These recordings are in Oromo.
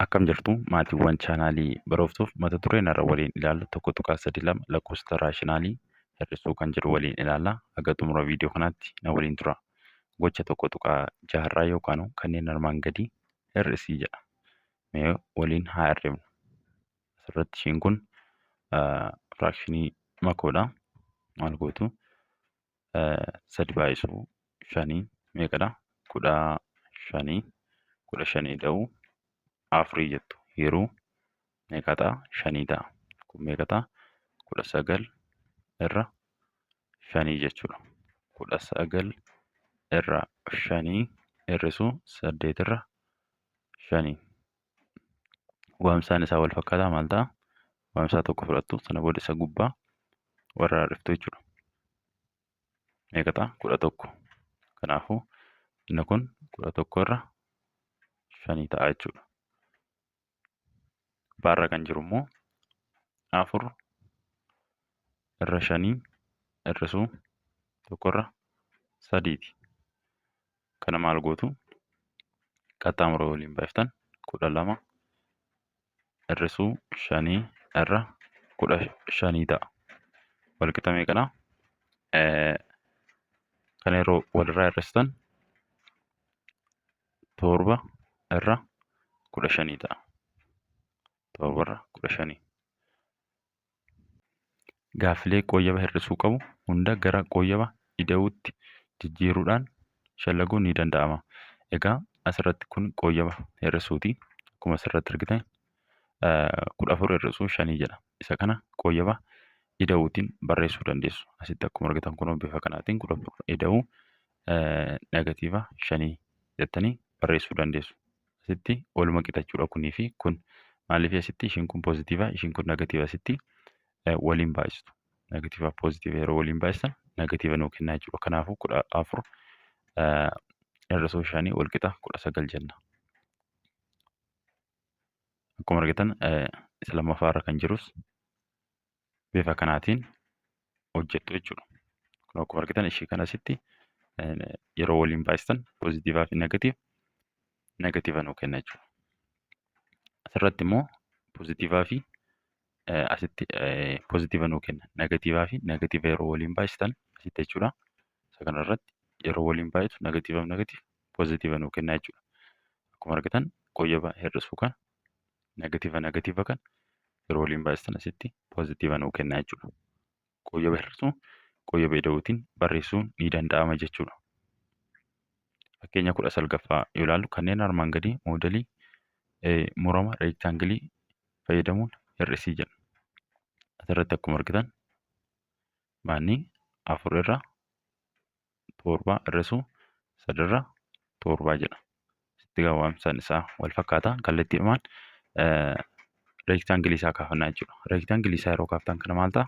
Akkam jirtu maatiiwwan chaanaalii barooftuuf mata dureen irra waliin ilaallu 1.32 lakkoofsa raashinaalii hir'isuu kan jedhu waliin ilaalla. Haga xumura viidiyoo kanaatti na waliin tura. Gocha 1.6 yookaan kanneen armaan gadii hir'isii jedha. Mee waliin haa hir'ifnu. Asirratti ishiin kun firaakshinii makoodha. Maal gootu? 3 baay'isuu 5 meeqadha? 15 15 da'uu 4 jettu yeroo meeqa ta'a? 5 ta'a. Kun meeqa ta'a? 19 irra 5 jechuudha. 19 irra 5 hir'isuu 8 irra 5. Waamsaan isaa wal fakkaataa maal ta'a? Waamsaa tokko fudhattu sana booda isa gubbaa warra hir'iftu jechuudha. Meeqa ta'a? 11. Kanaafuu inni kun 11 irra 5 ta'a jechuudha. Baarra kan jiru immoo 4 irra 5 hir'isuu 1 irra 3ti. Kana maal gootu? Qaxxaamura waliin baay'iftan 12 hir'isuu 5 irra 15 ta'a. Walqixa meeqadha? Kana yeroo walirraa hir'istan 7 irra 15 ta'a. 7 irra 15. Gaaffilee qooyyaba hir'isuu qabu hunda gara qooyyaba ida'uutti jijjiiruudhaan shallaguun ni danda'ama. Egaa asirratti kun qooyyaba hir'isuuti. Akkuma asirratti argitan 14 hir'isuu 5 jedha. Isa kana qooyyaba ida'uutiin barreessuu dandeessu. Asitti akkuma argitan kun bifa kanaatiin 14 ida'uu negatiiva 5 jettanii barreessuu dandeessu. Asitti waluma qixachuudha kunii fi kun. Maaliif asitti ishiin kun poozitiivaa ishiin kun negatiiva asitti waliin baay'istu. Negatiiva fi poozitiiva yeroo waliin baay'isan negatiiva nuu kennaa jechuudha. Kanaafuu 14 hir'isuu 5 walqixa 19 jenna. Akkuma argitan isa lammaffaarra kan jirus bifa kanaatiin hojjettu jechuudha. Akkuma argitan ishii kana asitti yeroo waliin baay'isan poozitiivaa fi negatiiva nuu kenna jechuudha. Asirratti immoo poozitiivaa fi asitti poozitiiva nuu kenna. Negatiivaa fi negatiiva yeroo waliin baay'isan asitti jechuudha. Isa kanarratti yeroo waliin baay'isu negatiiva fi negatiiva poozitiiva nuu kenna jechuudha. Akkuma argitan qooyyaba hir'isuu kan negatiiva kan yeroo waliin baay'isan asitti poozitiiva nuu kenna jechuudha. Qooyyaba hir'isuu qooyyaba ida'uutiin barreessuun ni danda'ama jechuudha. Fakkeenya 19ffaa yoo ilaallu kanneen armaan gadii moodelii murama reektaangilii fayyadamuun hir'isii jedha. Asirratti akkuma argitan maanni 4 irra 7 hir'isuu 3 irra 7 jedha. Asitti waamsaan isaa wal fakkaataa kallattiidhumaan reektaangilii isaa kaafannaa jechuudha. Reektaangilii isaa yeroo kaaftan kana maal ta'a?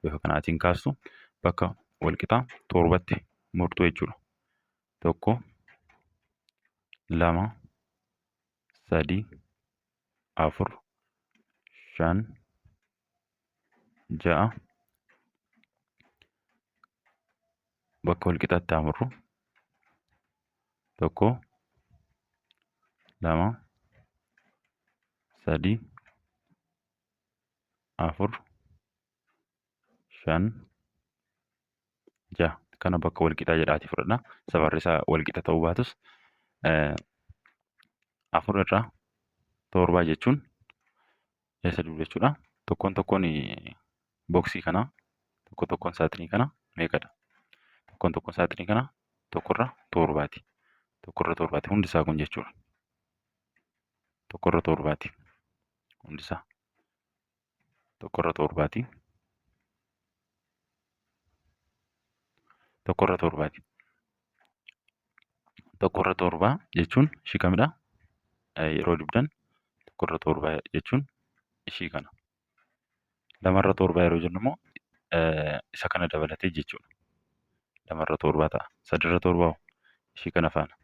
Bifa kanaatiin kaastu bakka walqixaa 7tti murtuu jechuudha. 1 2 3 4 5 6 bakka walqixaatti haa murru 1 2 3 4 5 6 kana bakka walqixaa jedhaati fudhadha. Safarri isaa walqixa ta'uu baatus 4 irraa 7 jechuun eessa jiru jechuudha. Tokkoon booksii kanaa tokkoon saaxinii kana meeqadha? Tokkoon saaxinii kana 1 irra 7ti. 1 irra 7ti hundi isaa kun jechuudha. 1 irra 7ti hundi isaa 1 irra 7ti. 1 irra 7ti. 1 irra 7 jechuun ishii kamidha? Yeroo dibdan 1 irra 7 jechuun ishii kana. 2 irra 7 yeroo jennu immoo isa kana dabalatee jechuudha. 2 irra 7 ta'a. 3 irra 7 ishii kana faana.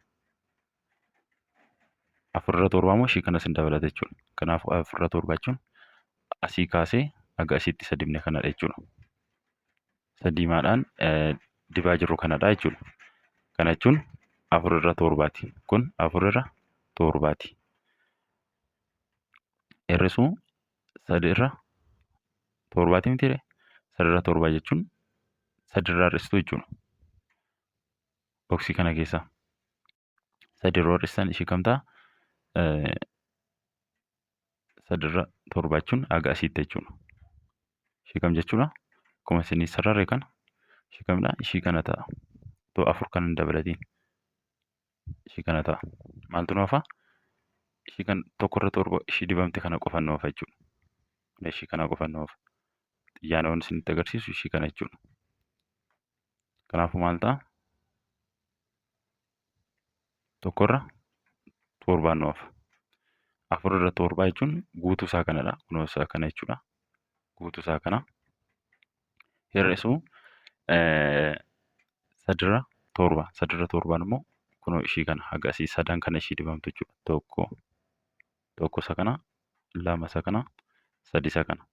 4 irra 7 immoo ishii kanas hin dabalate jechuudha. Kanaafuu 4 irra 7 jechuun asii kaasee haga asitti isa dibne kanadha jechuudha. Isa diimaadhaan dibaa jirru kanadha jechuudha. Kana jechuun 4 irra 7ti. Kun 4 irra 7ti. hir'isuu 3/7 miti. 3/7 jechuun 3 irraa hir'istuu jechuudha. Boksii kana keessaa 3 yeroo hir'istan ishii kam ta'a? 3/7 jechuun haga asiitti jechuudha. Ishii kam jechuudha? Akkuma isin sararre kana ishii kamidha? Ishii kana ta'a. Otoo 4 kan hin dabalatiin ishii kana ta'a. Maaltu nu hafa? Ishii kan 1/7 ishii dibamte kana qofa nu hafa jechuudha. Ishii kana qofa nu hafa. Xiyyaanoon isinitti agarsiisu ishii kana jechuudha. Kanaafuu maal ta'a? 1/7 nu hafa. 4/7 jechuun guutuu isaa kanadha. Kunoo isaa kana jechuudha. Guutuu isaa kana hir'isuu 3/7. 3/7 immoo kunoo ishii kana haga asii sadan kana ishii dibamtu jechuudha. Tokko isa kana, 2 isa kana, 3 isa kana.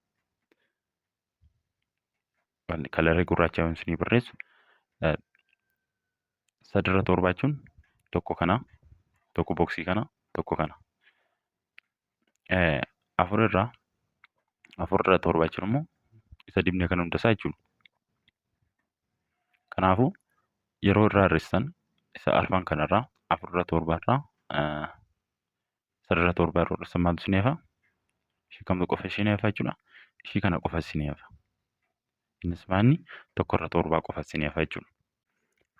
Kalarii gurraacha yoon isinii barreessu 3/7 jechuun tokko kana, tokko boksii kana, tokko kana. 4/7 jechuun immoo isa dibne kana hundasaa jechuudha. Kanaafuu yeroo irraa hir'istan isa arfan kanarraa 4/7 irraa 3/7 yeroo hir'istan maaltu isinii hafa? Ishii kamtu qofa isinii hafa jechuudha. Ishii kana qofa isinii hafa. Innis maanni 1/7 qofa isinii hafa jechuudha.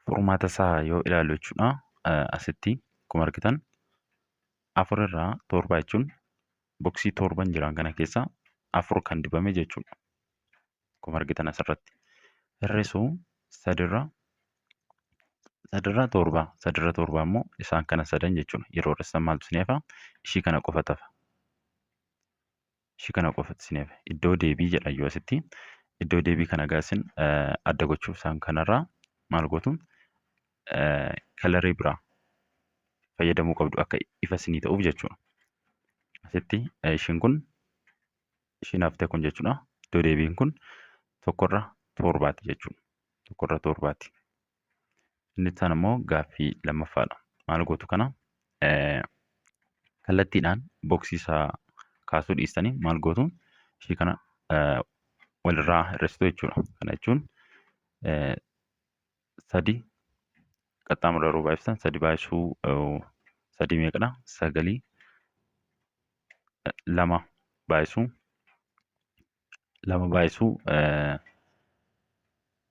Furmaata isaa yoo ilaallu jechuudha. Asitti akkuma argitan 4/7 jechuun boksii 7 jiran kana keessaa 4 kan dibame jechuudha. Akkuma argitan asirratti. Hir'isuu 3/7. 3/7 immoo isaan kana sadan jechuudha. Yeroo hir'istan maaltu isinii hafa? Ishii kana qofa tafa. Ishii kana qofa isinii hafa. Iddoo deebii jedha yoo asitti. Iddoo deebii kana gaasin adda gochuuf isaan kanarraa maal gootu? Kalarii biraa fayyadamuu qabdu akka ifa isinii ta'uuf jechuudha. Asitti ishiin kun ishiin haftee kun jechuudha. Iddoo deebiin kun 1/7 jechuudha. 1/7. Inni isaan immoo gaaffii lammaffaadha. Maal gootu kana? Kallattiidhaan boksii isaa kaasuu dhiistanii maal gootu? Ishii kana walirraa hir'istuu jechuudha. Kana jechuun 3 qaxxaamura yeroo baay'iftan 3 baay'isuu 3 meeqadha? 9 2 baay'isuu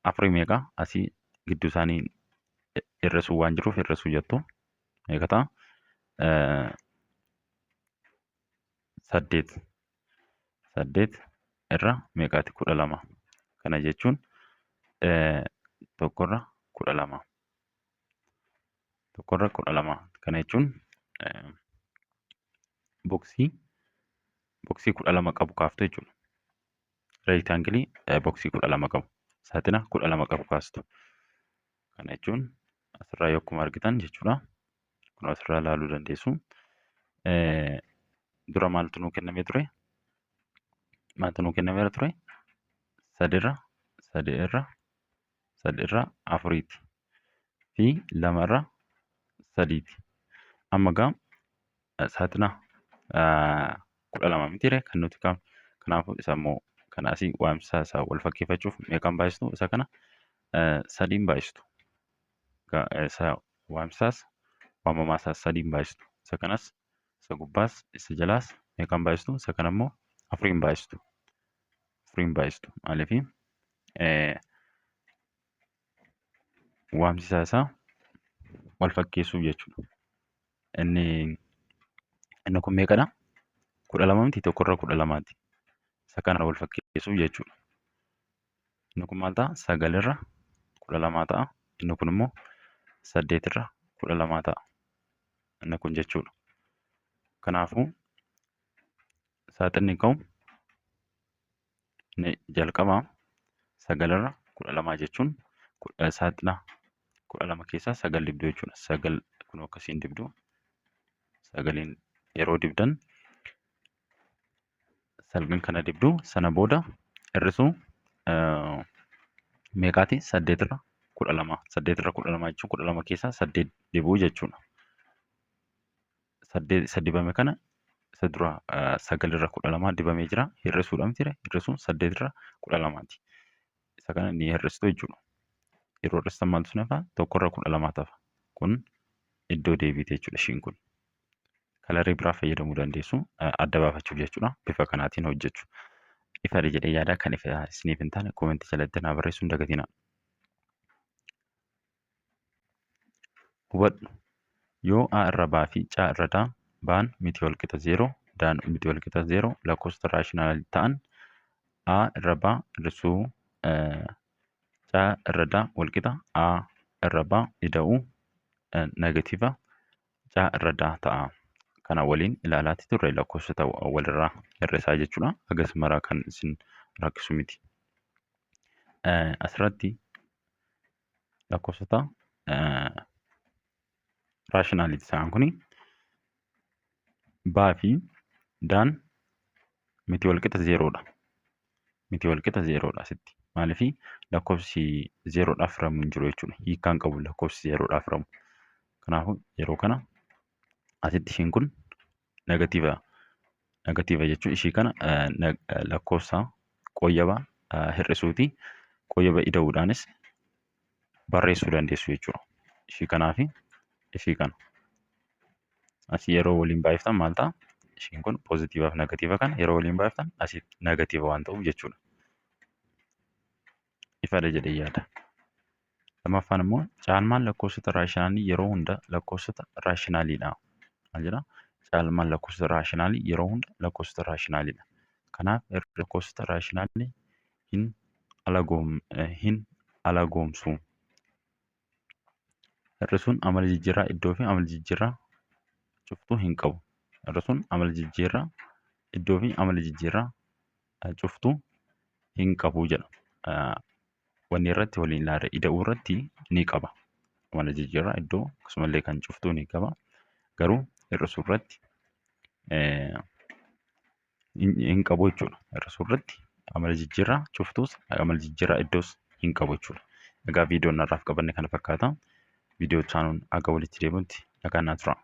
4 meeqa? Asii gidduu isaanii hir'isuu waan jiruuf hir'isuu jettu. Meeqa ta'a? 8 irra meeqaati? 12. Kana jechuun 1/12. 1/12. Kana jechuun boksii 12 qabu kaaftu jechuudha. Reektaangilii boksii 12 qabu. Saaxina 12 qabu kaastu. Kana jechuun asirraa yoo akkuma argitan jechuudha. Kun asirraa ilaaluu dandeessu. Dura maaltu nuu kennamee ture? 3/4 fi 2/3. Amma gaa saaxina 12 mitiire kan nuti kaafnu. Kanaafuu isa immoo kana asii waamsisaa isaa wal fakkeeffachuuf meeqaan baay'istu? Isa kana 3 baay'istu. Isa waamsisaas waamamaa isaas 3 baay'istu. Isa kanas isa gubbaas isa jalaas meeqaan baay'istu? Isa kana immoo 4 baay'istu. 4 baay'istu. Maaliif waamsisaa isaa wal fakkeessuuf jechuudha. Inni kun meeqadha? 12 miti 1/12ti. Isa kana wal fakkeessuuf jechuudha. Inni kun maal ta'a? 9/12 ta'a. Inni kun immoo 8/12 ta'a. Inni kun jechuudha. Kanaafuu saaxinni ka'u inni jalqabaa 9/12 jechuun saaxina 12 keessaa 9 dibduu jechuudha. 9 kun akkasiin dibduu. 9 yeroo dibdan salgan kana dibduu sana booda hir'isuu meeqaati? 8/12. 8/12 jechuun 12 keessaa 8 dibuu jechuudha. 8 isa dibame kana isa dura 9 irra 12 dibamee jira. Hir'isuudhaan jira. Hir'isuun 8 irra 12ti. Isa kana ni hir'istu jechuudha. Yeroo hir'istan maaltu hafa? 1 irra 12 ta'a. Kun iddoo deebiite jechuudha ishiin kun. Kalarii biraa fayyadamuu dandeessu adda baafachuuf jechuudha. Bifa kanaatiin hojjechu. Ifa jedhee yaada kan ifa isiniif hin taane koomentii jalatti naa barreessuu hin dagatinaa. Hubadhu yoo A irra baa fi C irra daa baan miti wal qixa 0 daan miti wal qixa 0 lakkoofsota raashinaal ta'an A irra baa hir'isuu C irra daa wal qixa A irra baa ida'uu negatiiva C irra daa ta'a. Kana waliin ilaalaatti turre lakkoofsota walirraa hir'isaa jechuudha. Hagas maraa kan isin rakkisu miti. Asirratti lakkoofsota raashinaaliiti ta'an kuni baa fi daan miti wal qixa 0dha. Miti wal qixa 0dha asitti. Maaliif lakkoofsi 0dhaaf ramu hin jiru jechuudha. Hiikkaan qabu lakkoofsi 0dhaaf ramu. Kanaafuu yeroo kana asitti ishiin kun negatiiva jechuun ishii kana lakkoofsa qoyyaba hir'isuuti. Qoyyaba ida'uudhaanis barreessuu dandeessu jechuudha. Ishii kanaa fi ishii kana. Asii yeroo waliin baay'iftan maal ta'a? Ishiin kun poozitiivaa fi negatiiva kana yeroo waliin baay'iftan asii negatiiva waan ta'uuf jechuudha. Ifadha jedhee yaada. Lammaffaan immoo caalmaan lakkoofsota raashinaalii yeroo hunda lakkoofsota raashinaaliidha. Maal jedhaa? Caalmaan lakkoofsota raashinaalii yeroo hunda lakkoofsota raashinaaliidha. Kanaaf lakkoofsota raashinaalii hin alagoomsu. Hir'isuun amala jijjiirraa iddoo fi amala jijjiirraa cuftuu hin qabu. Hir'isuun amala jijjiirraa iddoo fi amala jijjiirraa cuftuu hin qabu jedha. Wanni irratti waliin ilaalla ida'uu irratti ni qaba. Amala jijjiirraa iddoo akkasumallee kan cuftuu ni qaba. Garuu hir'isuu irratti hin qabu jechuudha. Hir'isuu irratti amala jijjiirraa cuftuus amala jijjiirraa iddoos hin qabu jechuudha. Egaa viidiyoon har'aaf qabanne kana fakkaata. Viidiyoo chaanuun akka walitti deebinutti nagaan naa tura.